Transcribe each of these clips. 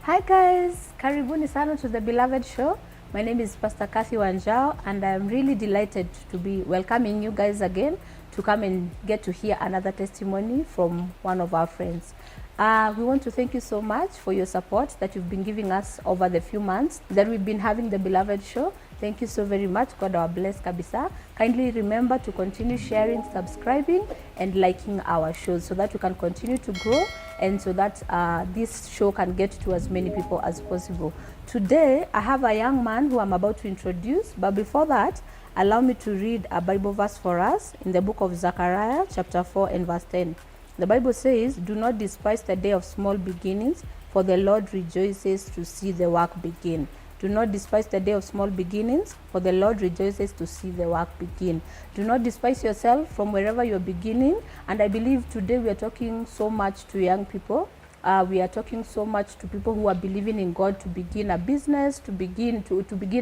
Hi guys, karibuni sana to the Beloved Show. My name is Pastor Kathy Wanjao and I'm really delighted to be welcoming you guys again to come and get to hear another testimony from one of our friends. We want to thank you so much for your support that you've been giving us over the few months that we've been having the Beloved Show. Thank you so very much. God our bless kabisa. Kindly remember to continue sharing, subscribing, and liking our shows so that we can continue to grow and so that this show can get to as many people as possible. Today, I have a young man who I'm about to introduce, but before that, allow me to read a Bible verse for us in the book of Zechariah, chapter 4 and verse 10. The Bible says, "Do not despise the day of small beginnings, for the Lord rejoices to see the work begin." Do not despise the day of small beginnings, for the Lord rejoices to see the work begin. Do not despise yourself from wherever you're beginning. And I believe today we are talking so much to young people. We are talking so much to people who are believing in God to begin a business, to begin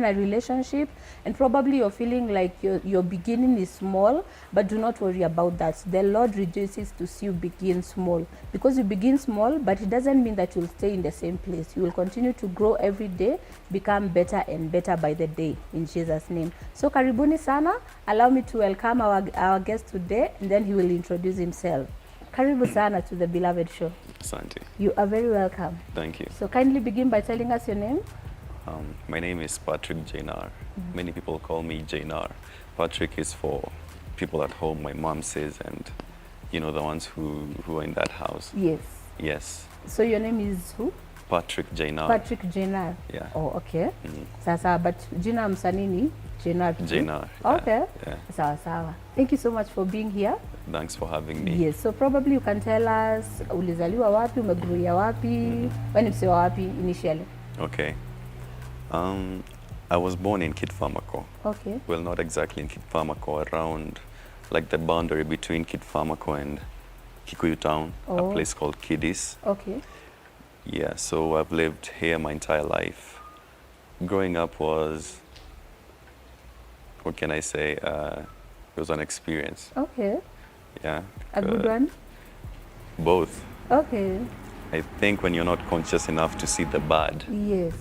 a relationship, and probably you're feeling like your beginning is small, but do not worry about that. The Lord rejoices to see you begin small, because you begin small, but it doesn't mean that you'll stay in the same place. You will continue to grow every day, become better and better by the day, in Jesus' name. So karibuni sana. Allow me to welcome our guest today, and then he will introduce himself. Karibu sana to the Beloved Show. Asante. You are very welcome. Thank you. So kindly begin by telling us your name. My name is Patrick Jainar. Many people call me Jainar. Patrick is for people at home, my mom says, and you know, the ones who are in that house. Yes. Yes. So your name is who? Patrick Jainar. Patrick Jainar. Yeah. Oh, okay. Sasa, but jina msanini Jainar. Jainar. Okay. Yeah. Sawa sawa. Thank you so much for being here. Thanks for having me. Yes. So probably you can tell us ulizaliwa wapi, umegruia wapi, when msewa wapi initially. Okay. I was born in Kitfamako. Okay. Well, not exactly in Kitfamako, around like the boundary between Kitfamako and Kikuyu town, a place called Kidis. Okay. Yeah, so I've lived here my entire life. Growing up was, what can I say, it was an experience. Okay. Yeah. A good one? Both. Okay. I think when you're not conscious enough to see the bad, Yes.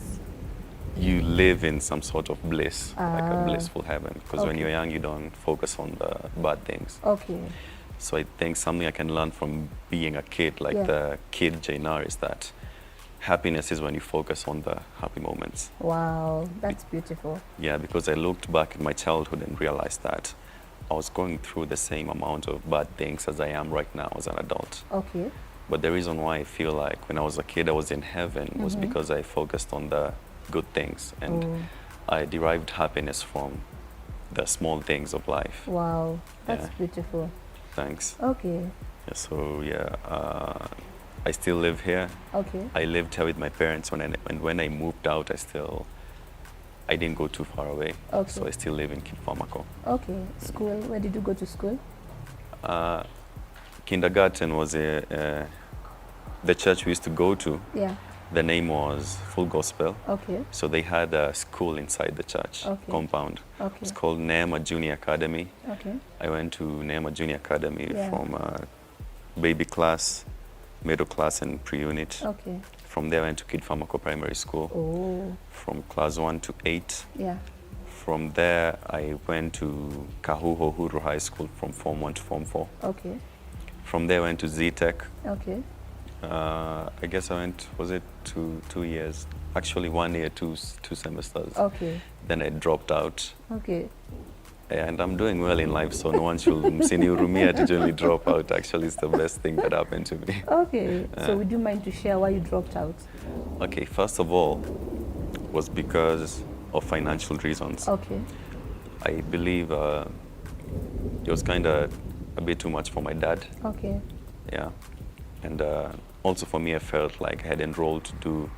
you live in some sort of bliss, like a blissful heaven. Because when Okay. you're young, you don't focus on the bad things. Okay. So I think something I can learn from being a kid, like the kid Jainar, is that happiness is when you focus on the happy moments. Wow, that's beautiful. Yeah, because I looked back at my childhood and realized that I was going through the same amount of bad things as I am right now as an adult. Okay. But the reason why I feel like when I was a kid I was in heaven was because I focused on the good things and I derived happiness from the small things of life. Wow, that's Yeah. beautiful. Thanks. Okay. Yeah, so yeah, I still live here. Okay. I lived here with my parents when I moved out. I didn't go too far away. Okay. So I still live in Kifamako. Okay. School. Where did you go to school? Kindergarten was the church we used to go to. Yeah. The name was Full Gospel. Okay. So they had a school inside the church compound. Okay. It's called Neema Junior Academy. Okay. I went to Neema Junior Academy Yeah. from baby class, middle class, and pre-unit. Okay. From there, I went to Kid Famako Primary School. Oh. From class 1 to 8. Yeah. From there, I went to Kahuho Huru High School from Form 1 to Form 4. Okay. From there, I went to Z-Tech. Okay. I guess I went, was it 2 years? Actually, 1 year, two semesters. Okay. Then I dropped out. Okay. And I'm doing well in life, so no one should msiniurumia to generally drop out. Actually, it's the best thing that happened to me. Okay. So would you mind to share why you dropped out? Okay, first of all, was because of financial reasons. Okay. I believe it was kind of a bit too much for my dad. Okay. Yeah. And also for me, I felt like I had enrolled to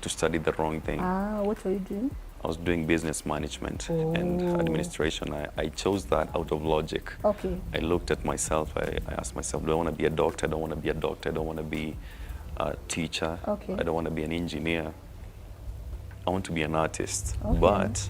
study the wrong thing. What were you doing? I was doing business management and administration. I chose that out of logic. Okay. I looked at myself, I asked myself, do I want to be a doctor? I don't want to be a doctor. I don't want to be a teacher. Okay. I don't want to be an engineer. I want to be an artist. Okay. But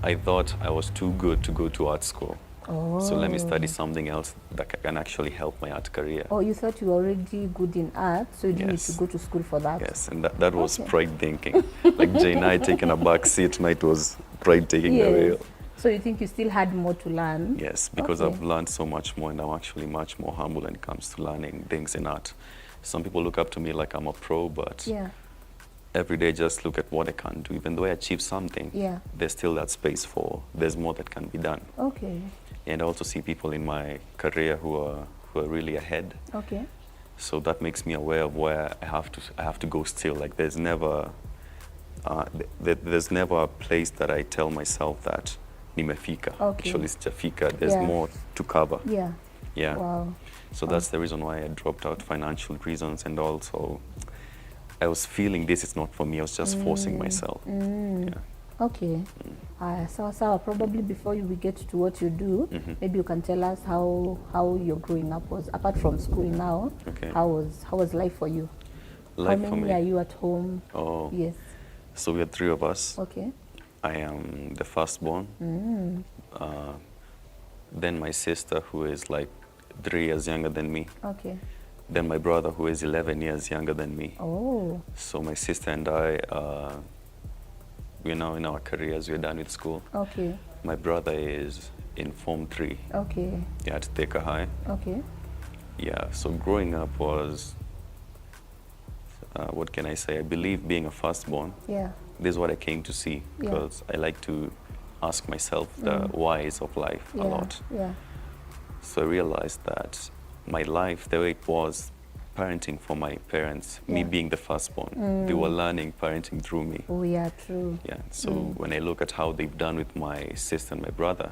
I thought I was too good to go to art school. So let me study Oh. something else that can actually help my art career. Oh, you thought you were already good in art, so you didn't need to Yes. go to school for that. Yes, and that was Okay. pride thinking. Like Jane I taking a back seat, and it was pride taking the Yes. wheel. So you think you still had more to learn? Yes, because Okay. I've learned so much more, and I'm actually much more humble when it comes to learning things in art. Some people look up to me like I'm a pro, but Yeah. every day just look at what I can do. Even though I achieve something, Yeah. there's still that space for, there's more that can be done. Okay. And I also see people in my career who are really ahead. Okay. So that makes me aware of where I have to go still. Like there's never there's never a place that I tell myself that nimefika. Okay. Actually, sijafika. There's Yeah. more to cover. Yeah. Yeah. Wow. So that's the reason why I dropped out, financial reasons, and also I was feeling this is not for me. I was just forcing myself. Yeah. Okay. So probably before we get to what you do, maybe you can tell us how your growing up was, apart from school now. Okay. How was life for you? Life How for many me. are you at home? Oh. Yes. So we are three of us. Okay. I am the firstborn. Then my sister, who is like 3 years younger than me. Okay. Then my brother, who is 11 years younger than me. Oh. So my sister and I, we're now in our careers. We're done with school. Okay. My brother is in Form 3. Okay. Yeah, at Theka High. Okay. Yeah, so growing up was, what can I say? I believe being a firstborn, Yeah. this is what I came to see, Yeah. because I like to ask myself the whys of life Yeah. a lot. Yeah. So I realized that my life, the way it was, parenting for my parents, me Yeah. being the firstborn, they were learning parenting through me. Oh, yeah, true. Yeah. So when I look at how they've done with my sister and my brother,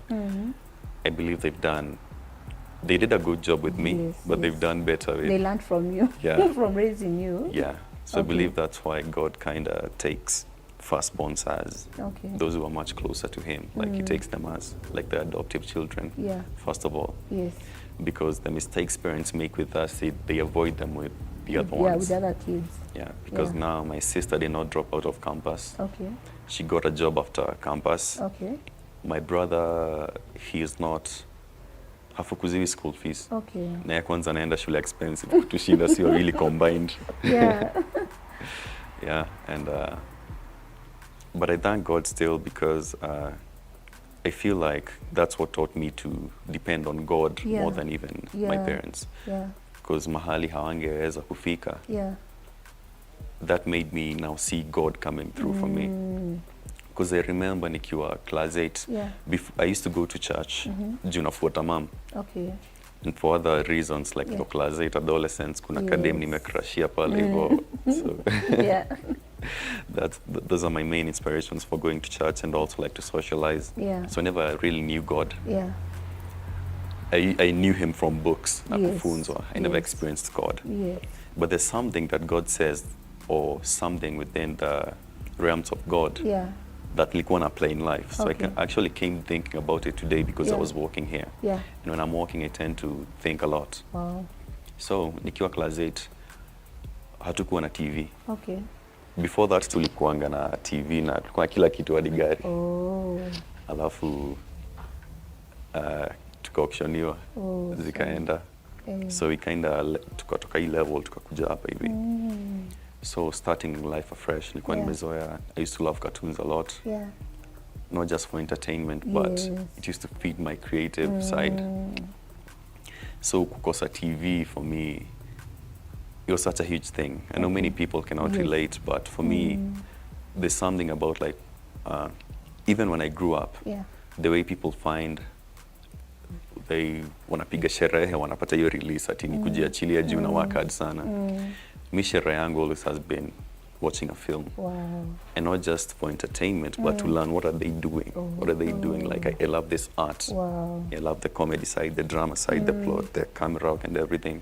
I believe they did a good job with me, Yes, but yes. they've done better with. They learned from you. Yeah. From raising you. Yeah. So I Okay. believe that's why God kind of takes firstborns as Okay. those who are much closer to Him. Like He takes them as like the adoptive children. Yeah. First of all, Yes. because the mistakes parents make with us, they avoid them with the other Yeah, ones. with other kids. Yeah, because Yeah. now my sister did not drop out of campus. Okay. She got a job after campus. Okay. My brother, he is not, hafukuziwi school fees. Okay. Na ya kwanza anaenda shule expensive kutushinda, sio really combined. Yeah. Yeah, and but I thank God still, because I feel like that's what taught me to depend on God Yeah. more than even my Yeah. parents. Yeah. Because mahali hawangeweza kufika, Yeah. that made me now see God coming through for me. Because I remember nikiwa class 8, Yeah. I used to go to church juu nafuata mom. Okay. And for other reasons, like Yeah. class 8 adolescence, kuna Yes. kadem nimecrashia pale hivyo. So Yeah. those are my main inspirations for going to church, and also like to socialize. Yeah. So I never really knew God. Yeah. I knew Him from books, na Yes. kufunzwa. I never Yes. experienced God. Yes. But there's something that God says, or something within the realms of God, Yeah. that nilikuwa na play in life. So Okay. I actually came thinking about it today because I Yeah. was walking here. Yeah. And when I'm walking, I tend to think a lot. Wow. So nikiwa class 8, hatukuwa na TV. Okay. Before that tulikuanga na TV na tulikuwa na kila kitu hadi gari. Oh. Alafu tukaauctioniwa, Oh, zikaenda. So we tukatoka hii level tukakuja hapa hivi. So starting life afresh, nilikuwa Yeah. nimezoea. I used to love cartoons a lot. Yeah. Not just for entertainment, but Yes. it used to feed my creative side. So kukosa TV for me, it was such a huge thing. I know many people cannot Yes. relate, but for me, there's something about like, even when I grew up, Yeah. the way people find they wanapiga sherehe, wanapata hiyo release ati ni kujiachilia juu na work hard sana. Mi sherehe yangu always has been watching a film. Wow. And not just for entertainment, but to learn what are they doing. What are they doing? Like I love this art. Wow. I love the comedy side, the drama side, the plot, the camera work and everything.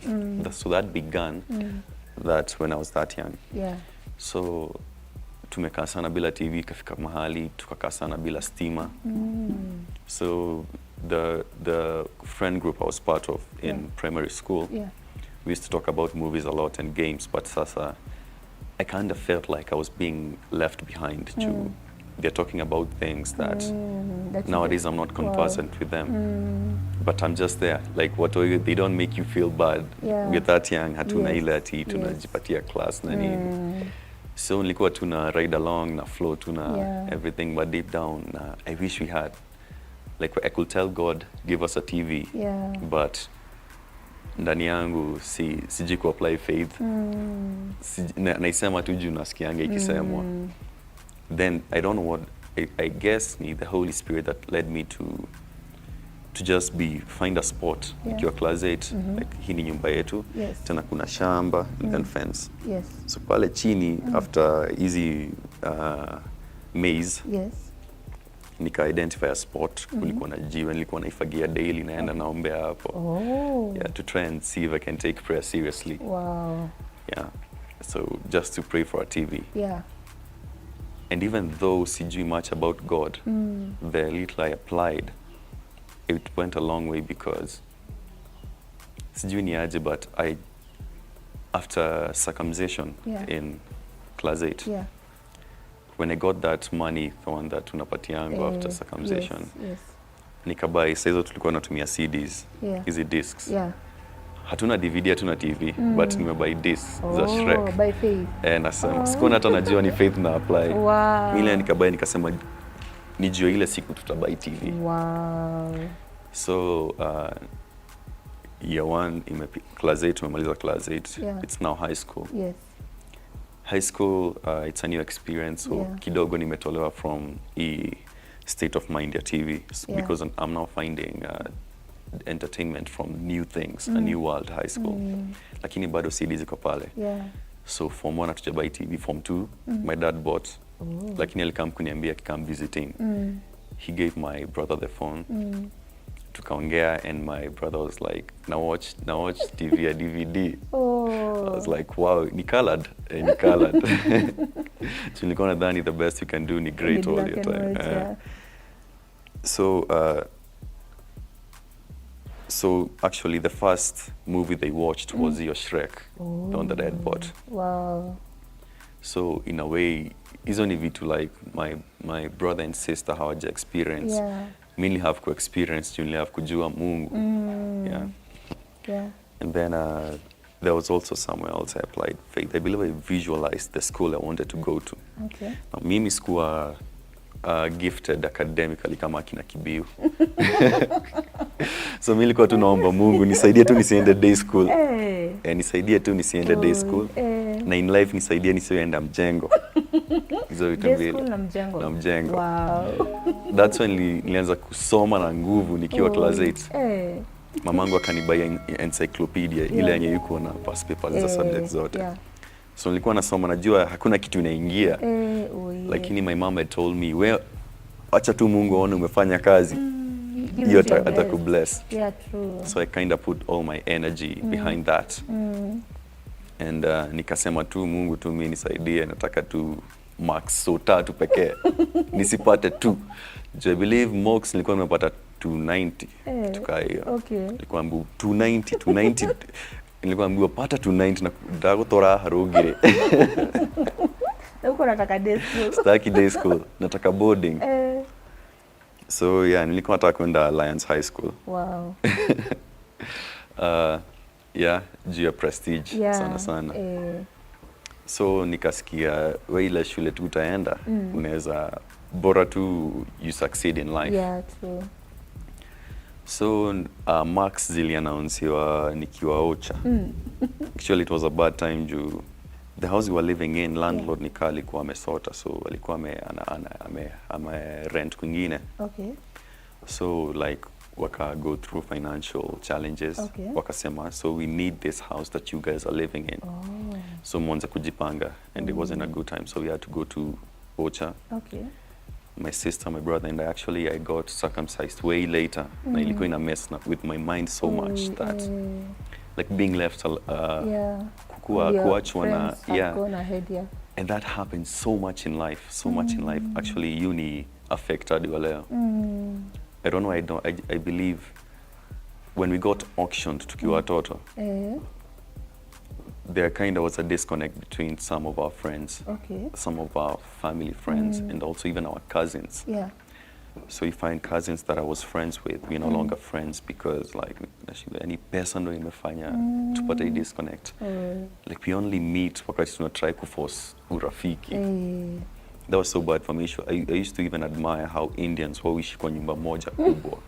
So that began that when I was that young. Yeah. So tumekaa sana bila TV, ikafika mahali tukakaa sana bila stima. So the friend group I was part of in primary school, Yeah. we used to talk about movies a lot and games, but sasa I kind of felt like I was being left behind. they're talking about things that that nowadays I'm not conversant with them. But I'm just there. Like, they don't make you feel bad. Yeah. We're that young, hatuna Yes. ile ati tunajipatia class na nini. So nilikuwa tuna ride along na flow tuna everything, but deep down I wish we had. Like, I could tell God, give us a TV. Yeah. But ndani yangu siji ku apply faith. Naisema tu juu nasikianga ikisemwa. Then I don't know what, I guess ni the Holy Spirit that led me to just find a spot. Nikiwa class 8, like hii ni nyumba yetu. Yes. Tena kuna shamba and then fence. Yes. So pale chini after easy maze. Yes. Nika identify a spot. Kulikuwa na jiwe, nilikuwa naifagia daily, naenda naombea hapo. Oh. Yeah, to try and see if I can take prayer seriously. Wow. Yeah. So just to pray for a TV. Yeah. And even though sijui much about God, the little I applied, it went a long way because sijui ni aje, but after circumcision in class 8, when I got that money, the one that tunapatiango after circumcision, nikabai, saizo tulikuwa natumia CDs, hizi discs. Yeah. Hatuna DVD, hatuna TV, but nimebuy discs za Shrek. By faith. Nasema, sikuwa hata najua ni faith na apply. Wow. Ile nikabai, nikasema, nijue ile siku tutabuy TV. Wow. So, year 1, class 8, tumemaliza class 8. Yeah. It's now high school. Yes. High school, it's a new experience. So, kidogo nimetolewa from state of mind ya TV. Because I'm now finding entertainment from new things, a new world, high school. Lakini bado CD ziko pale. Yeah. So form 1 hatujabuy TV, form 2 my dad bought. Lakini alikam kuniambia akikam visiting. He gave my brother the phone. Tukaongea and my brother was like, now watch TV ya DVD. I was like, wow, ni colored. Ni colored. So nilikuwa nadhani the best you can do ni great all your time. So actually the first movie they watched was your Shrek, the one that I had bought. Wow. So in a way, hizo ni vitu like my brother and sister hawaja experience. Yeah. Mainly have experience, you have kujua Mungu. Yeah. Yeah. And then there was also somewhere else I applied faith. I believe I visualized the school I wanted to go to. Okay. Now, mimi sikuwa gifted academically kama kina Kibiu. So mimi nilikuwa tu naomba Mungu nisaidie tu nisiende day school. Nisaidie tu nisiende day school. Na in life nisaidie nisiende mjengo. Hizo vitu mbili. Day school na mjengo. Wow. That's when nilianza kusoma na nguvu nikiwa class 8. Mamangu akanibuy encyclopedia ile yenye yuko na past papers za subjects zote. So nilikuwa nasoma, najua hakuna kitu inaingia. Lakini my mom had told me, wewe acha tu Mungu aone umefanya kazi. Hiyo atakubless. Yeah, true. So I kind of put all my energy behind that. And nikasema tu Mungu tu mimi nisaidie, nataka tu marks so 3 pekee. Nisipate 2. I believe mocks nilikuwa nimepata 290. Tukaa hiyo. Okay. Nilikuwa ambu 290. Nilikuwa ambiwa pata 290 na ndagotora harugire. Uko nataka day school. Sitaki day school, nataka boarding. So yeah, nilikuwa nataka kwenda Alliance High School. Wow. Yeah, juu ya prestige sana. So nikasikia wewe ile shule tu utaenda, unaweza bora tu you succeed in life. Yeah, true. So marks ziliannouncewa nikiwa Ocha. Actually it was a bad time juu the house we were living in, landlord ni kali kwa amesota, so alikuwa ame rent kwingine. Okay. So like waka go through financial challenges. Wakasema, so we need this house that you guys are living in. So mwanza kujipanga, and it wasn't a good time, so we had to go to Ocha. Okay. My sister, my brother, and I got circumcised way later. Na ilikuwa ina mess with my mind so much that like being left kuachwa na and that happens so much in life, Actually uni affected leo. I don't know, I believe when we got auctioned tukiwa watoto, there kind of was a disconnect between some of our friends, Okay. some of our family friends, and also even our cousins. Yeah. So you find cousins that I was friends with, we're no longer friends because like any pesa ndo imefanya tupate hii disconnect. Like we only meet wakati tunatry kuforce urafiki. That was so bad for me. I used to even admire how Indians waishi kwa nyumba moja kubwa.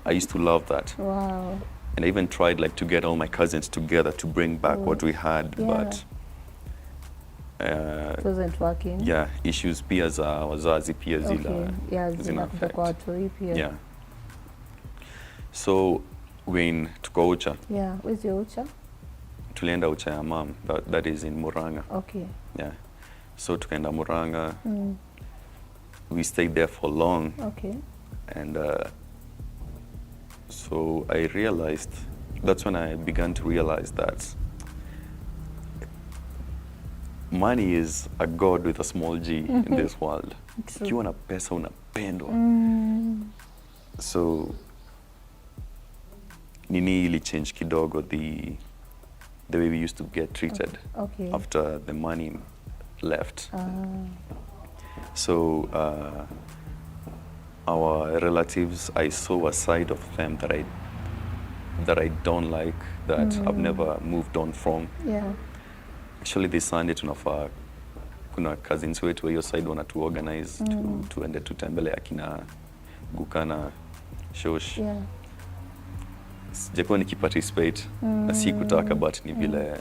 I used to love that. Wow. And I even tried like to get all my cousins together to bring back what we had, but it wasn't working. yeah, issues pia za wazazi pia zina affect. Kwa watu pia. Yeah. So when tuko Ucha. Yeah, where's your Ucha? Tulienda Ucha ya mom, that is in Muranga. Okay. Yeah. So tukaenda Muranga. We stayed there for long. Okay. And so I realized, that's when I began to realize that money is a god with a small g in this world. Ukiwa na pesa unapendwa. So nini ili change kidogo the way we used to get treated after the money left. So our relatives, I saw a side of them that I don't like, that I've never moved on from. Yeah. Actually this Sunday tunafaa kuna cousins wetu wa hiyo side wanatu organize tuende tutembele akina Gukana Shosh. Yeah. Sijakuwa nikiparticipate na sikutaka, but ni vile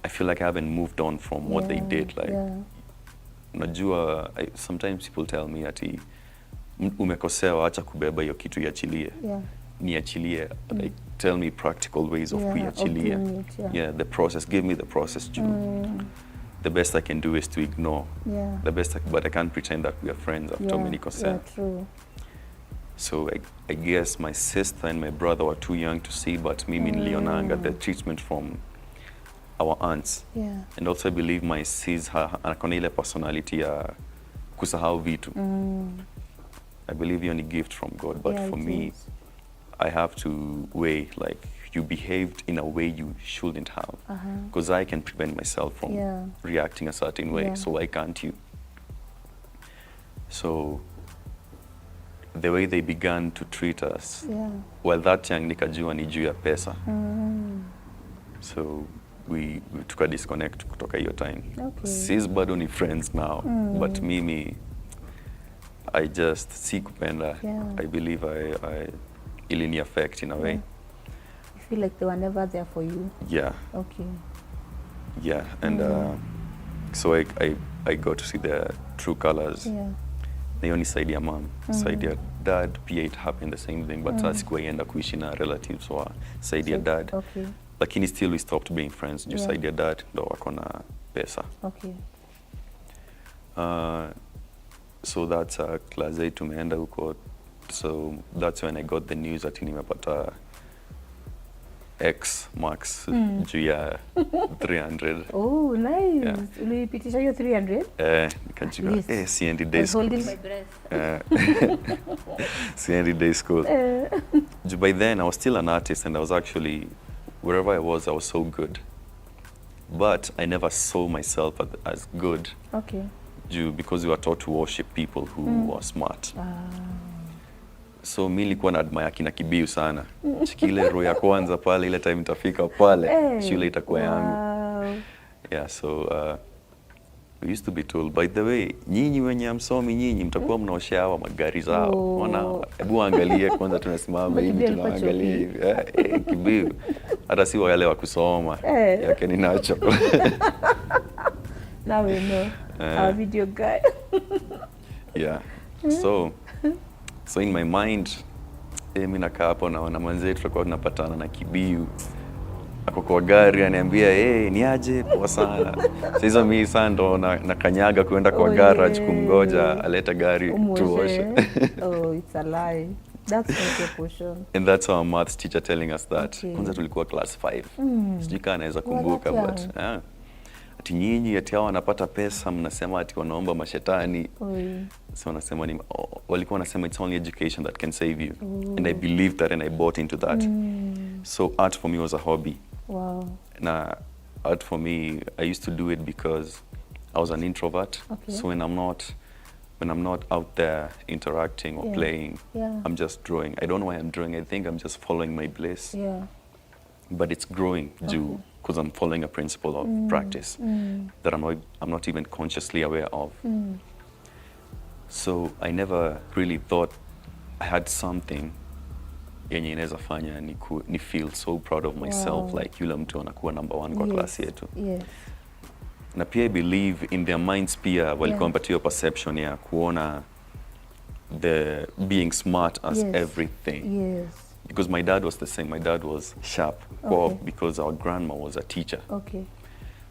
I feel like I haven't moved on from what they did. Like unajua, sometimes people tell me ati umekosewa, acha kubeba hiyo kitu, iachilie. Niachilie. Like, tell me practical ways of kuiachilia. Yeah, the process. Give me the process. The best I can do is to ignore. The best, but I can't pretend that we are friends after many kosea. Yeah, true. So I guess my sister and my brother were too young to see, but mimi nilionanga the treatment from our aunts. And also I believe my sis anakona ile personality ya kusahau vitu. I believe hiyo ni gift from God, but for me, I have to weigh, like, you behaved in a way you shouldn't have. Because I can prevent myself from reacting a certain way, so why can't you? So the way they began to treat us, well, that young nikajua ni juu ya pesa. So we took a disconnect kutoka hiyo time. Sis bado ni friends now, but mimi, I just sikupenda. I believe I ilini affect in a way. You feel like they were never there for you? Yeah. Okay. Yeah, and so I got to see the true colors. Na hiyo ni side ya mom. Side ya dad pia it happened the same thing, but sikuenda kuishi na relatives wa side ya dad. Lakini still we stopped being friends. Just side ya dad ndo wako na pesa. So that's class 8 tumeenda huko. So that's when I got the news that nimepata X marks juu ya 300. Oh, nice. Ulipitisha hiyo 300? Nikajua, siendi day school. I was holding my breath. Siendi day school. By then, I was still an artist, and I was actually, wherever I was so good. But I never saw myself as good. Because we were taught to worship people who were smart. So mi nilikuwa na admire kina Kibiu sana. Chikile roho ya kwanza pale, ile time itafika pale, shule itakuwa yangu. Yeah, so we used to be told, by the way, nyinyi wenye amsomi nyinyi mtakuwa mnaoshea hawa magari zao. Ona, hebu angalie kwanza tunasimama hivi tunaangalia hivi. Kibiu hata si wale wa kusoma. Yake ninacho. Now we know. Our video guy. Yeah. So in my mind, mimi nakaa hapo naona mwenzetu tutakuwa tunapatana na Kibiu. Ako kwa gari ananiambia, ni aje poa sana. Sasa mimi sasa ndo nakanyaga kwenda kwa garage kumgoja aleta gari tuoshe. Oh, it's a lie. That's not your portion. And that's our maths teacher telling us that. Kwanza tulikuwa class 5. Sijui kama naweza kumbuka, but ati nyinyi ati hao wanapata pesa, mnasema ati wanaomba mashetani. So wanasema walikuwa wanasema it's only education that can save you. And I believed that and I bought into that. So art for me was a hobby. Wow. Na art for me, I used to do it because I was an introvert. Okay. So when I'm not out there interacting or playing, I'm just drawing. I don't know why I'm drawing. I think I'm just following my bliss. Yeah. But it's growing because I'm following a principle of practice that I'm not even consciously aware of. So I never really thought I had something yenye inaweza fanya ni feel so proud of myself, like yule mtu anakuwa number 1 kwa class yetu. Yes. Na pia I believe in their minds pia walikuwa mpatio perception ya kuona the being smart as everything. Yes. Because my dad was the same. My dad was sharp because our grandma was a teacher. Okay.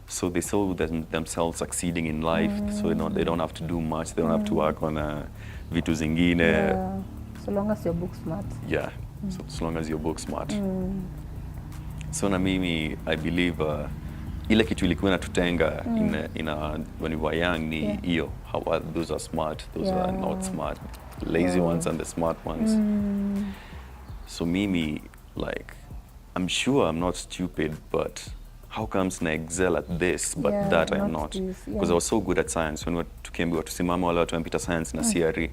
So they saw themselves succeeding in life. So they don't have to do much. They don't have to work on vitu zingine. Yeah. So long as you're book smart. Yeah. So long as you're book smart. So na mimi, I believe ile kitu ilikuwa inatutenga when we were young ni hiyo. Those are smart, those are not smart. Lazy ones and the smart ones. So mimi, like, I'm sure I'm not stupid, but how comes na excel at this, but that I am not? Because I was so good at science. When tukiambiwa tusimame wale watu wamepita science na CRE.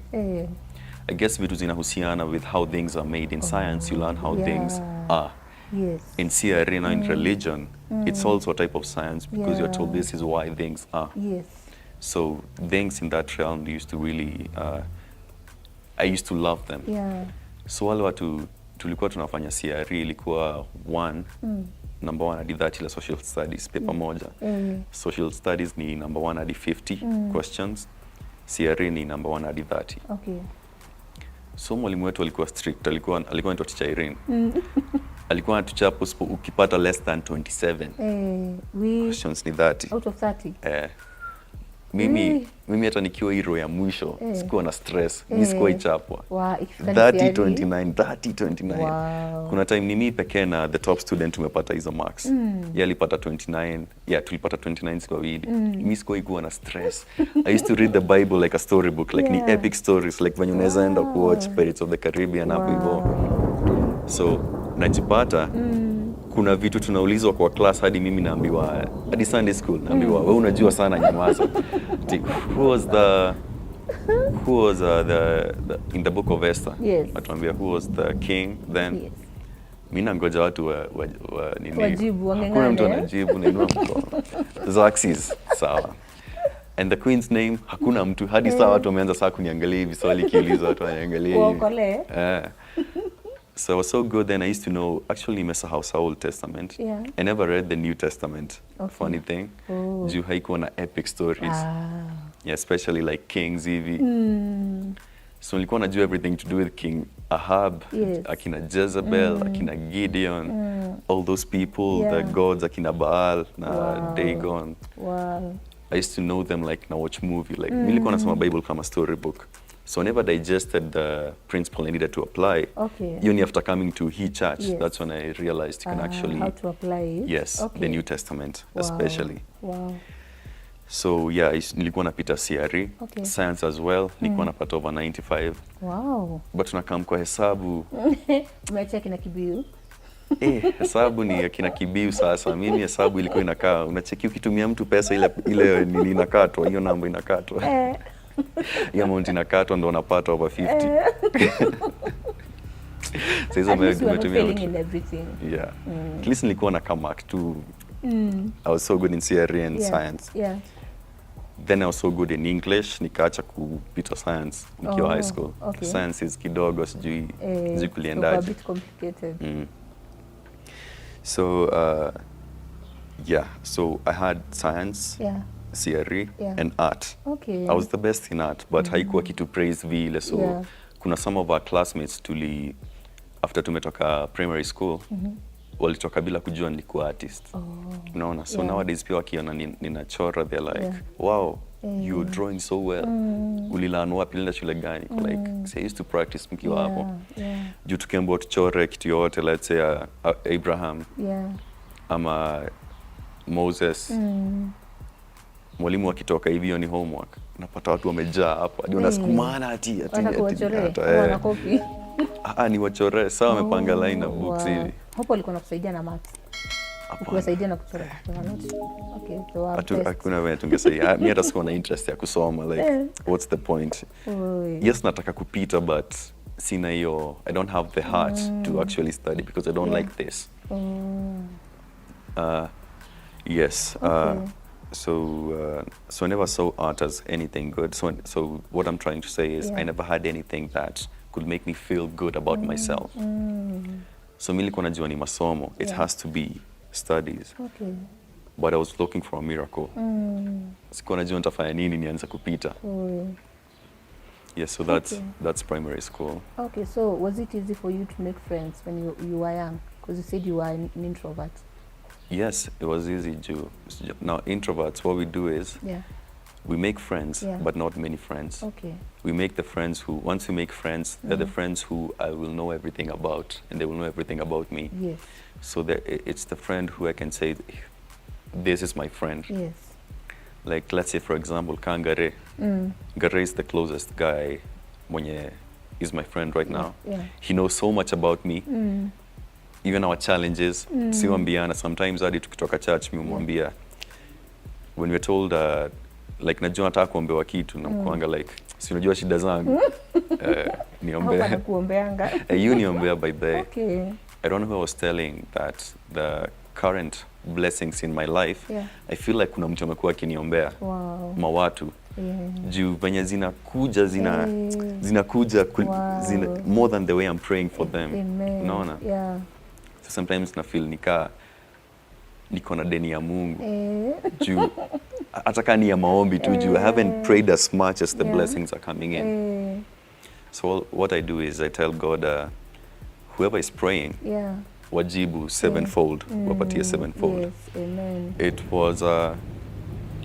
I guess vitu zinahusiana with how things are made. In science, you learn how things are. Yes. In CRE, now in religion, it's also a type of science because you're told this is why things are. Yes. So things in that realm used to really, I used to love them. Yeah. So wale watu tulikuwa tunafanya CRE ilikuwa number 1 hadi 30 la social studies paper moja. Social studies ni number 1 hadi 50 questions. CRE ni number 1 hadi 30. Okay. So mwalimu wetu alikuwa strict, alikuwa anaitwa Teacher Irene. Alikuwa anatuchapa ukipata less than 27 questions ni 30. Out of 30? Mimi hata nikiwa hero ya mwisho sikuwa na stress. Mimi sikuwa ichapwa. Wow, 30-29. Wow. Kuna time ni mimi pekee na the top student tumepata hizo marks. Yeye alipata 29. Yeah, tulipata 29 kwa wili. Mimi sikuwa ikuwa na stress. I used to read the Bible like a storybook, like ni epic stories, like when unaweza enda kuwatch Pirates of the Caribbean hapo hivyo. So najipata kuna vitu tunaulizwa kwa class hadi mimi naambiwa, hadi Sunday school naambiwa, wewe unajua sana nyamaza. Who was the in the book of Esther? Yes. Atuambia who was the king then? Yes. Mimi nangoja watu nini? Wajibu, wangengane. Kuna mtu anajibu nainua mkono. Xerxes, sawa. And the queen's name, hakuna mtu. Hadi saa watu wameanza saa kuniangalia hivi, swali kiulizwa watu wanaangalia hivi. Uokole. So I was so good then I used to know, actually nimesahau Old Testament. Yeah. I never read the New Testament. Okay. Funny thing. Juu haikuwa na epic stories. Yeah, especially like kings hivi. So nilikuwa najua everything to do with King Ahab, akina Jezebel, akina Gideon, all those people, the gods, akina Baal, na Dagon. Wow. I used to know them like na watch movie. Like nilikuwa nasoma Bible kama storybook. So I never digested the principle I needed to apply. Okay. Only after coming to He Church, that's when I realized you can actually... How to apply it? Yes, the New Testament especially. Wow. So yeah, nilikuwa napita CRE, science as well, nilikuwa napata over 95. Wow. But tunakam kwa hesabu. Umeacha kina kibiu? Hesabu ni kina kibiu sasa. Mimi hesabu ilikuwa inakaa, unacheki ukitumia mtu pesa ile nini inakatwa, hiyo namba inakatwa. Hiyo amount inakatwa ndo unapata over 50. So hizo umetumia mtu. Yeah. At least nilikuwa na mark 2. I was so good in CRE and science. Yeah. Then I was so good in English, nikaacha kupita science nikiwa high school. Okay. Science is kidogo sijui kuliendaje. So a bit complicated. So so I had science, CRE and art. Okay. I was the best in art, but haikuwa kitu praise vile. So kuna some of our classmates after tumetoka primary school, walitoka bila kujua nilikuwa artist. Unaona? So nowadays pia wakiona ninachora, they're like, wow, you're drawing so well. Ulilearn wapi, ulienda shule gani? Like, so I used to practice mkiwa hapo. Juu tukiambiwa tuchore kitu yote, let's say Abraham, ama Moses, mwalimu akitoka hivyo ni homework. Unapata watu wamejaa hapa. Hadi unasukumana ati wanakopi. Ni wachore. Sawa wamepanga line na books hivi. Hapo alikuwa anakusaidia na maths. Kuwasaidia na kuchora notes. Okay, so hakuna wewe tungesema mimi hata sikuwa na interest ya kusoma like what's the point? Yes, nataka kupita but sina hiyo, I don't have the heart to actually study because I don't like this. Yes. So I never saw art as anything good. So what I'm trying to say is I never had anything that could make me feel good about myself. So mimi nilikuwa najua ni masomo. It has to be studies. Okay. But I was looking for a miracle. Sikuwa najua nitafanya nini nianze kupita. Yes, so that's primary school. Okay, so was it easy for you to make friends when you were young? Because you said you were an introvert. Yes, it was easy to. Now, introverts, what we do is we make friends, but not many friends. Okay. We make the friends who, once we make friends, they're the friends who I will know everything about, and they will know everything about me. Yes. So it's the friend who I can say, this is my friend. Yes. Like, let's say, for example, Kangare. Gare is the closest guy mwenye is my friend right now. Yeah. He knows so much about me. Even our challenges, siwambiana. Sometimes hadi tukitoka church, mi umwambia, when we're told, like, najua nataka kuombewa kitu, na mkuanga like, si unajua shida zangu, niombe. Hapa nakuombeanga. You niombea by the Okay. I don't know who I was telling that the current blessings in my life, I feel like kuna mtu amekuwa akiniombea. Wow. Mawatu. Juu venye zinakuja more than the way I'm praying for them. Amen. Unaona? Yeah. So sometimes na feel niko na deni ya Mungu. Juu hata kama ni ya maombi tu juu I haven't prayed as much as the blessings are coming in. So what I do is I tell God, whoever is praying, wajibu sevenfold, wapatie sevenfold. Yes, amen. It was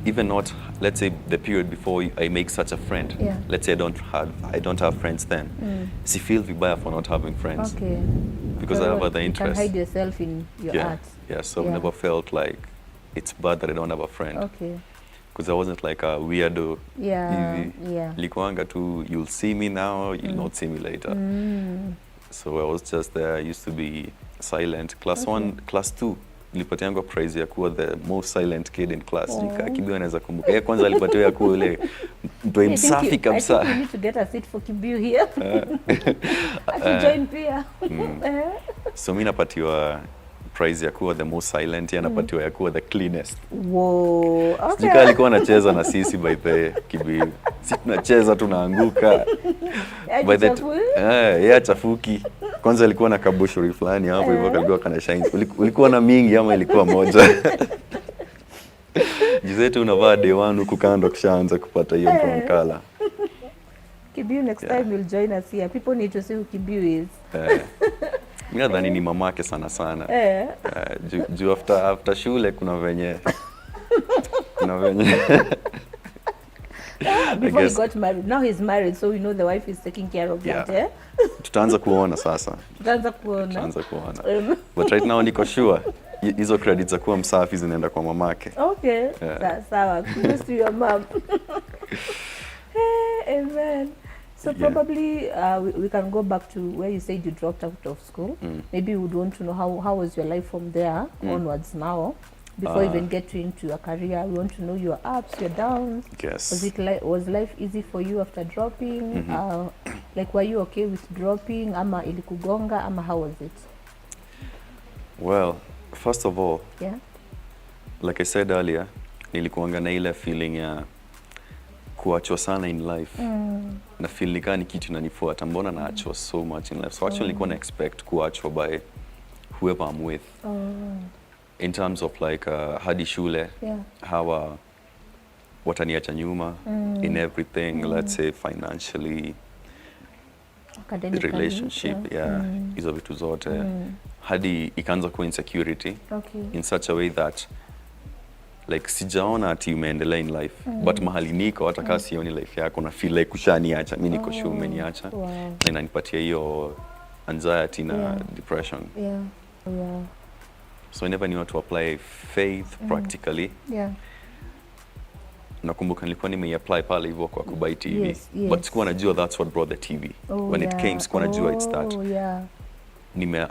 even not, let's say, the period before I make such a friend. Let's say I don't have friends then. Si feel vibaya for not having friends. Okay. Because I have other interests. You can hide yourself in your art. Yeah, so I've never felt like it's bad that I don't have a friend. Okay. Because I wasn't like a weirdo. Yeah. Likuanga tu, you'll see me now, you'll not see me later. So I was just there. I used to be silent. Class 1, class 2. Nilipatiangwa prize ya kuwa the most silent kid in class. Kibiu naweza kumbuka. Yeye kwanza alipatiwa ya kuwa ule mtu msafi kabisa. I think you need to get a seat for Kibiu here. Join pia. So mimi napatiwa prize ya kuwa the most silent, yeye anapatiwa ya kuwa the cleanest. Wow. Okay. Sika alikuwa anacheza na sisi by the Kibiu. Sisi tunacheza tunaanguka. By the yeye achafuki. Kwanza alikuwa na kabushuri fulani hapo hivyo kalikuwa kana shine. Ulikuwa na mingi ama ilikuwa moja? Jizetu unavaa day 1 huku kando kishaanza kupata hiyo brown color. Kibiu, next time you'll join us here. People need to see who Kibiu is. Mimi nadhani ni mamake sana. Juu after shule kuna venye before he got married. Now he's married, so we know the wife is taking care of that. Tutaanza kuona sasa. Tutaanza kuona. But right now niko sure hizo credits za kuwa msafi zinaenda kwa mamake. Okay. Sawa. Kudos to your mom. Amen. So probably we can go back to where you said you dropped out of school. Maybe you would want to know how was your life from there onwards now. Before you even get into a career, we want to know your ups, your downs. Yes. Was life easy for you after dropping? Like, were you okay with dropping? Ama ilikugonga? Ama how was it? Well, first of all, like I said earlier, nilikuanga na ile feeling ya kuachwa sana in life. Na feel ni kitu inanifuata. Mbona naachwa so much in life? So actually nilikuwa na expect kuachwa by whoever I'm with. In terms of like hadi shule, how wataniacha nyuma in everything, let's say financially, relationship, hizo vitu zote. Hadi ikaanza kuwa insecurity in such a way that like sijaona ati umeendelea in life, but mahali niko hata kama sioni life yako na feel like ushaniacha, mimi niko sure umeniacha. Na inanipatia hiyo anxiety na depression. So I never knew how to apply faith practically. Nakumbuka nilikuwa nimeapply pale hivyo kwa Kubai TV. But sikuwa najua that's what brought the TV. When it came, sikuwa najua it's that.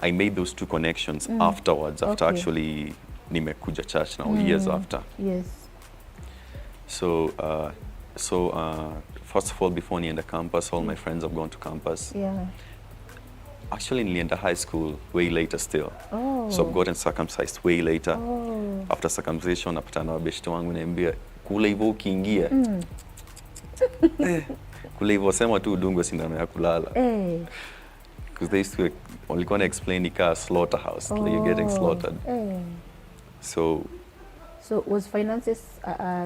I made those two connections afterwards, after actually nimekuja church now years after. Yes. So first of all, before nienda campus, all my friends have gone to campus. Yeah. Actually, nilienda high school way later still. Oh. So I've gotten circumcised way later. Oh. After circumcision, napatana na beshte wangu naambia kule hivyo ukiingia. Kule hivyo sema tu udungwe sindano ya kulala. Because they used to walikuwa na explain ni kaa slaughterhouse, like you're getting slaughtered. So was finances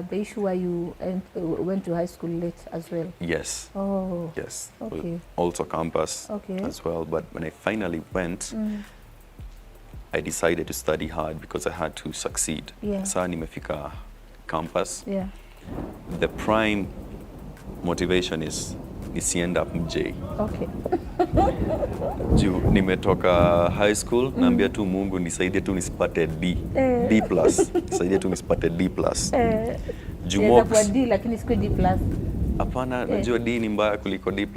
the issue why you went to high school late as well? yes. Oh. Yes. Okay. Also campus as well. But when I finally went, I decided to study hard because I had to succeed. Yeah. Sasa nimefika campus. Yeah. The prime motivation is nisiend up MJ. Okay. Juu nimetoka high school, naambia tu Mungu nisaidie tu nisipate D. D+. Nisaidie tu nisipate D+. Juu Yes, kwa D lakini sikuwa D+. Hapana, najua D ni mbaya kuliko D+.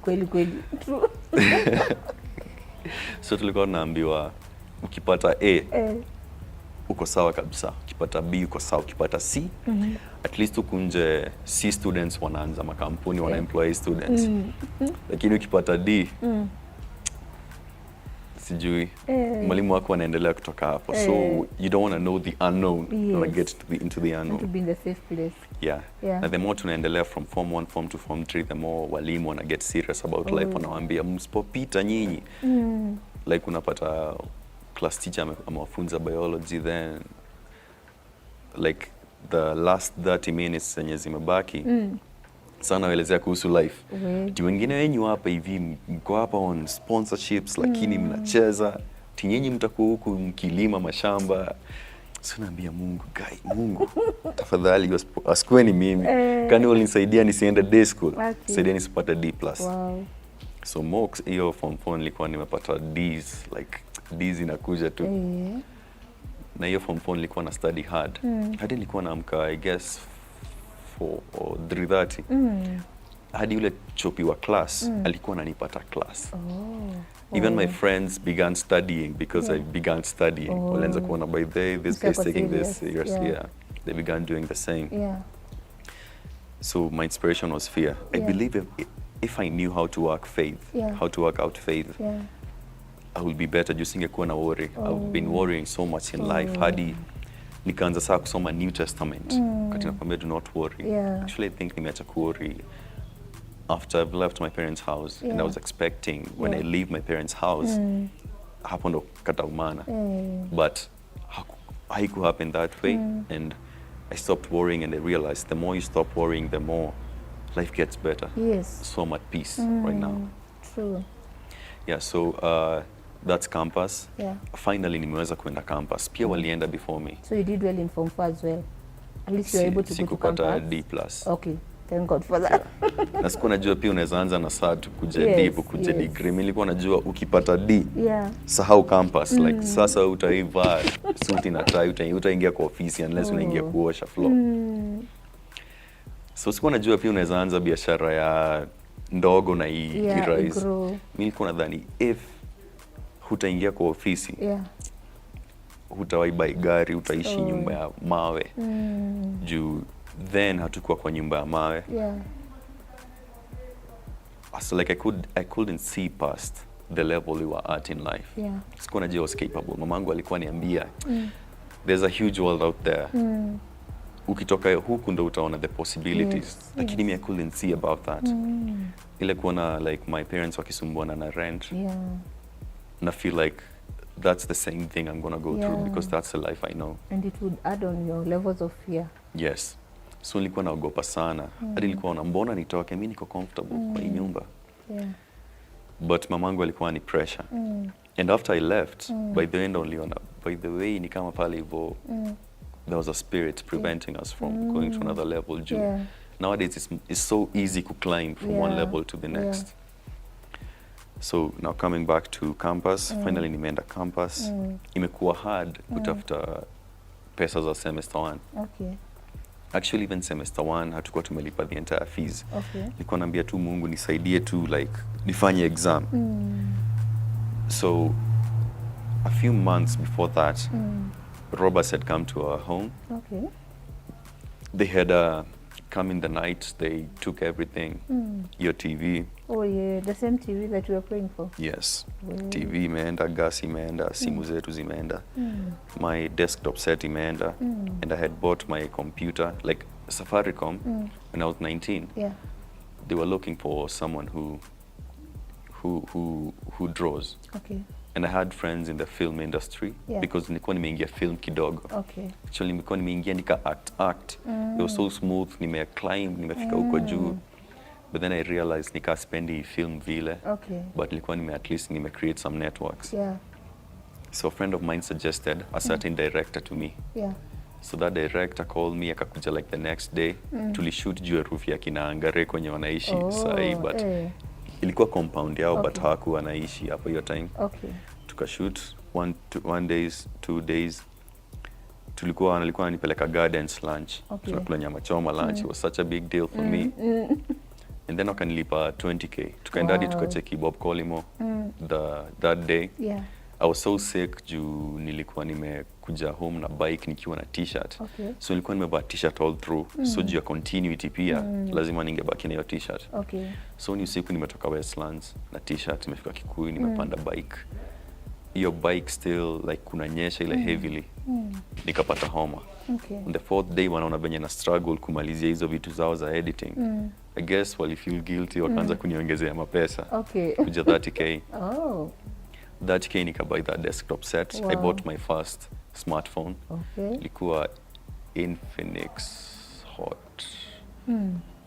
Kweli. True. So tulikuwa naambiwa ukipata A uko sawa kabisa, ukipata B uko sawa, ukipata C at least huku nje C students wanaanza makampuni wana employ students. Lakini ukipata D sijui mwalimu wako anaendelea kutoka hapo. So you don't want to know the unknown. You want to get into the unknown. To be in the safe place. Yeah. And the more tunaendelea from form 1, form 2, form 3, the more walimu wana get serious about life. Wanawaambia msipopita nyinyi. Like unapata class teacher amewafunza biology, then like the last 30 minutes zenye zimebaki sana waelezea kuhusu life. Wengine wenyu hapa hivi mko hapa on sponsorships lakini mnacheza. Tinyinyi mtakuwa huku mkilima mashamba. So naambia Mungu, Mungu tafadhali asikueni mimi. Kani ulinisaidia nisiende day school. Saidia nisipate D+. Wow. So mocks hiyo form 4 nilikuwa nimepata D's, like D's inakuja tu. Na hiyo form 4 nilikuwa na study hard. Hadi nilikuwa naamka I guess 4 or 3:30. Hadi yule chopi wa class alikuwa ananipata class. Even my friends began studying because I began studying. Walianza kuona by this guy's taking this serious. Yeah. They began doing the same. So my inspiration was fear. I believe if I knew how to work faith, how to work out faith, I would be better. Just singekuwa na worry. I've been worrying so much in life. Hadi nikaanza saa kusoma New Testament. Kati nakwambia do not worry. Actually, I think nimeacha kuworry after I've left my parents' house. And I was expecting when I leave my parents' house, hapo ndo kataumana. But haiku happen that way. And I stopped worrying and I realized the more you stop worrying, the more life gets better. So I'm at peace right now. True. Yeah, so that's campus. Finally nimeweza kwenda campus. Pia walienda before me. So you did well in form 4 as well. At least you were able to go to campus. D+. Okay. Thank God for that. Na sikuwa najua pia unaweza anza na saa tu kuja D, kuja degree. Mimi nilikuwa najua ukipata D, sahau campus. Like sasa utaiva suit na tie, utaingia kwa ofisi unless unaingia kuosha floor. So sikuwa najua pia unaweza anza biashara ya ndogo na rise. Mimi nilikuwa nadhani if hutaingia kwa ofisi, hutawahi buy gari, utaishi nyumba ya mawe. Juu then hatukuwa kwa nyumba ya mawe. So like I couldn't see past the level we were at in life. Sikuwa najua I was capable. Mamangu alikuwa niambia there's a huge world out there. Ukitoka huku ndo utaona the possibilities. Lakini I couldn't see about that. Ile kuona like my parents wakisumbuana na rent. And I feel like that's the same thing I'm gonna go through because that's the life I know. And it would add on your levels of fear. Yes. So nilikuwa naogopa sana. Hadi nilikuwa na mbona nitoke, mimi niko comfortable kwa hii nyumba. But mamangu alikuwa ni pressure. And after I left, by the end by the way ni kama pale hivyo, there was a spirit preventing us from going to another level. Nowadays it's so easy to climb from one level to the next. So now coming back to campus, finally nimeenda campus. Imekuwa hard kutafuta pesa za semester 1. Actually even semester 1 hatukuwa tumelipa the entire fees. Nilikuwa naambia tu Mungu nisaidie tu like nifanye exam. So a few months before that, robbers had come to our home. Okay. They had come in the night, they took everything. Your TV. Oh yeah, the same TV that we were praying for. Yes. TV imeenda, gas imeenda, simu zetu zimeenda. My desktop set imeenda. And I had bought my computer, like Safaricom, when I was 19. Yeah. They were looking for someone who draws. Okay. And I had friends in the film industry, because nilikuwa nimeingia film kidogo. Okay. Actually nilikuwa nimeingia nika act. It was so smooth, nimeclimb, nimefika huko juu. But then I realized nika spendi film vile. Okay. But nilikuwa at least create some networks. Yeah. So a friend of mine suggested a certain director to me. Yeah. So that director called me, akakuja like the next day. Tulishoot juu ya roof ya kina Angare kwenye wanaishi sahi, but ilikuwa compound yao, but hawakuwa wanaishi hapo hiyo time. Okay. Tukashoot 1 days, 2 days. Alikuwa ananipeleka gardens lunch. Tunakula nyama choma lunch. It was such a big deal for me. And then wakanilipa 20k. Tukaenda hadi tukacheki Bob Colimo that day. Yeah. I was so sick juu nilikuwa nimekuja home na bike nikiwa na t-shirt. Okay. So nilikuwa nimevaa t-shirt all through. So juu ya continuity pia lazima ningebaki na hiyo t-shirt. Okay. So ni usiku nimetoka Westlands na t-shirt, nimefika Kikuyu, nimepanda bike. Hiyo bike still like kunanyesha ile heavily. Nikapata homa. Okay. On the 4th day wanaona venye na struggle kumalizia hizo vitu zao za editing. I guess wali feel guilty, wakaanza kuniongezea mapesa. Okay. Kuja 30k. Oh. 30k nikabuy that desktop set. I bought my first smartphone. Okay. Ilikuwa Infinix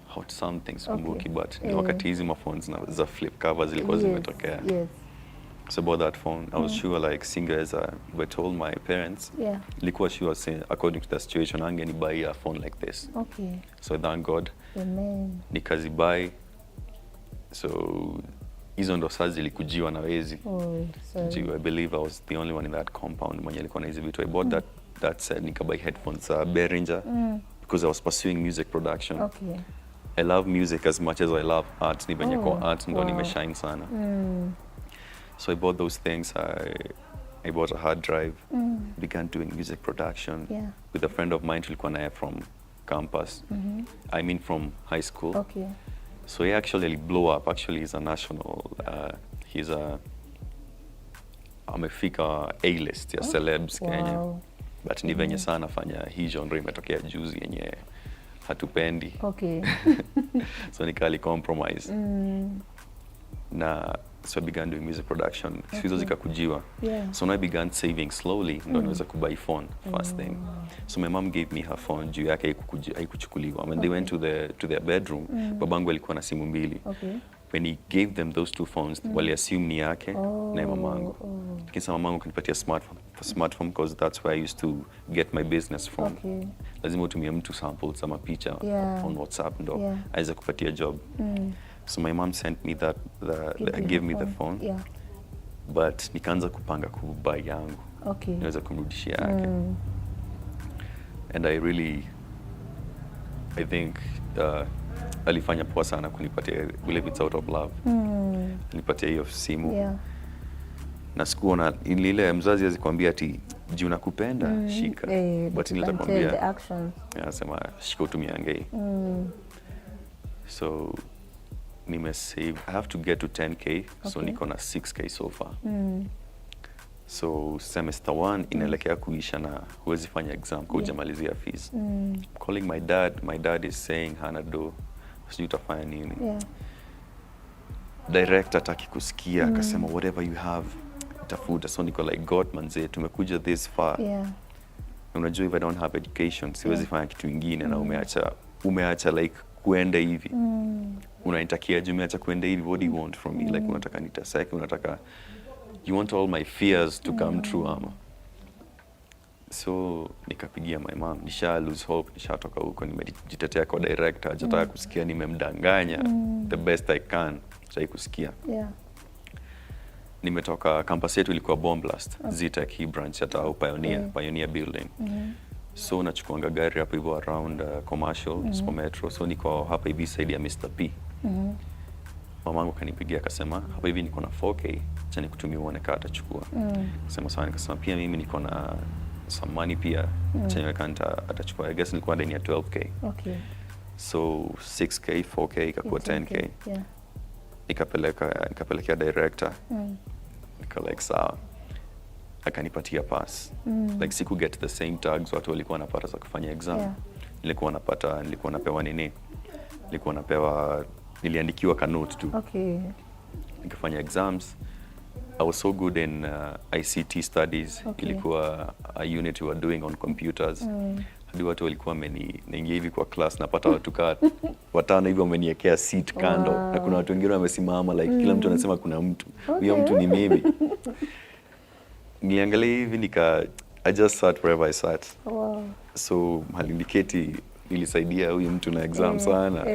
Hot something sikumbuki, but ni wakati hizi maphones za flip covers zilikuwa zimetokea. Yes. So about that phone, I was sure like singers were told my parents. Yeah. Ilikuwa sure saying according to the situation angeni buy a phone like this. Okay. So I thank God. Amen. Nikazibuy. So hizo ndo saa zilikujiwa na wezi. Oh, sorry. I believe I was the only one in that compound mwenye alikuwa na hizi vitu. I bought that set, nikabuy headphones Behringer because I was pursuing music production. Okay. I love music as much as I love art. Ni venye kwa art ndo nimeshine sana. So I bought those things. I bought a hard drive. Began doing music production with a friend of mine tulikuwa naye from campus. I mean from high school. Okay. So he actually blew up. Actually, he's a national. He's amefika A-list ya celebs Kenya. But ni venye sana nafanya hii genre imetokea juzi yenye hatupendi. Okay. So nikali compromise. So I began doing music production. Hizo zikakujiwa. So now I began saving slowly. Ndo niweza kubuy phone first thing. So my mom gave me her phone juu yake haikuchukuliwa. When they went to their bedroom, babangu alikuwa na simu mbili. Okay. When he gave them those two phones, wali assume ni yake na ya mamangu. Lakini sa mamangu kanipatia smartphone because that's where I used to get my business from. Okay. Lazima utumie mtu samples ama picha on WhatsApp ndo aweze kupatia job. So my mom sent me gave me the phone. Yeah. But nikaanza kupanga kubuy yangu. Okay. Niweza kumrudishia yake. And I think alifanya poa sana kunipatia believe it's out of love. Nipatia hiyo simu. Yeah. Na sikuona ile mzazi azikwambia ati juu nakupenda shika. But nilitakwambia the actions. Sema shika utumiange. So nimesave. I have to get to 10k. So niko na 6k so far. So semester 1 inaelekea kuisha na huwezi fanya exam kwa hujamalizia fees. Calling my dad is saying hana do. Sijui utafanya nini. Director hataki kusikia, akasema whatever you have tafuta. So niko like God manze, tumekuja this far. Unajua if I don't have education siwezi fanya kitu kingine na umeacha like kuenda hivi. Unanitakia je umeacha kuenda hivi, what do you want from me? Like unataka nitaseke, you want all my fears to come true ama. So nikapigia my mom, nisha lose hope, nishatoka huko, nimejitetea kwa director, hajataka kusikia nimemdanganya the best I can, sitaki kusikia. Nimetoka campus yetu ilikuwa Bomb Blast, Zitech branch hata au Pioneer building. So nachukuanga gari hapo hivyo around commercial, Super Metro. So niko hapa hivi side ya Mr. P. Mamangu kanipigia akasema hapa hivi niko na 4k, acha nikutumie uone kama atachukua. Sema sawa, nikasema pia mimi niko na some money pia chenye kanta atachukua. I guess nilikuwa ndani ya 12k. Okay. So 6k 4k ikakuwa 10k. Yeah. Nikapelekea director. Nika like sawa, akanipatia pass. Like siku get the same tags watu walikuwa wanapata za kufanya exam. Yeah. Nilikuwa napewa nini? Niliandikiwa ka note tu. Okay. Nikafanya exams. I was so good in ICT studies. Okay. Ilikuwa a unit we were doing on computers. Hadi watu walikuwa naingia hivi kwa class, napata watu kaa 5 hivi wameniekea seat kando. Wow. Na kuna watu wengine wamesimama like kila mtu anasema kuna mtu. Huyo mtu ni mimi. Niangalia hivi I just sat wherever I sat. Wow. So maliketi nilisaidia huyu mtu na exam sana.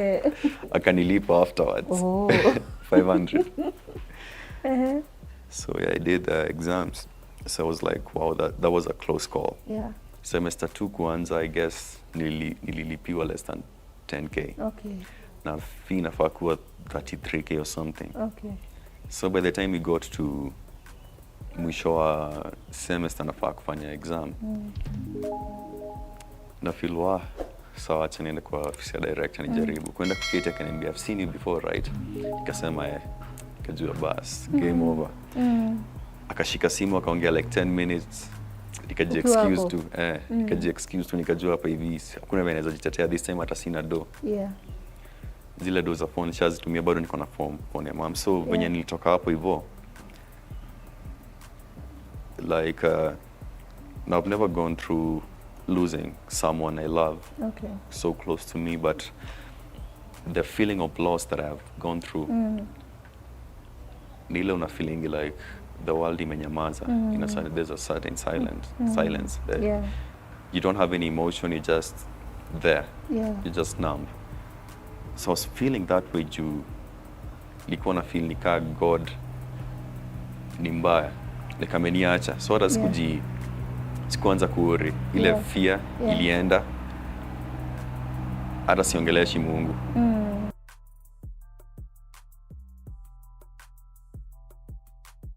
Akanilipa afterwards. Oh. 500. So yeah, I did exams. So I was like, wow, that was a close call. Yeah. Semester 2 kuanza, I guess nililipiwa less than 10k. Okay. Na fee inafaa kuwa 33k or something. Okay. So by the time we got to mwisho wa semester nafaa kufanya exam. Na feel sawa, acha niende kwa ofisi ya director nijaribu. Kwenda kuketi akaniambia, I've seen you before, right? Nikasema kajua bas, game over. Akashika simu akaongea like 10 minutes. Nikaji excuse tu. Nikaji excuse tu, nikajua hapa hivi hakuna vile naweza jitetea this time, hata sina do. Yeah. Zile do za phone shazitumia, bado niko na phone ya mom. So venye nilitoka hapo hivyo, like now I've never gone through losing someone I love so close to me, but the feeling of loss that I've gone through, ni ile una feeling like the world imenyamaza. There's a certain silence there. Yeah. You don't have any emotion, you're just there. Yeah. You're just numb. So I was feeling that way juu nilikuwa na feel nika God ni mbaya, like ameniacha. So hata sikuanza kuori ile fear ilienda, hata siongeleshi Mungu.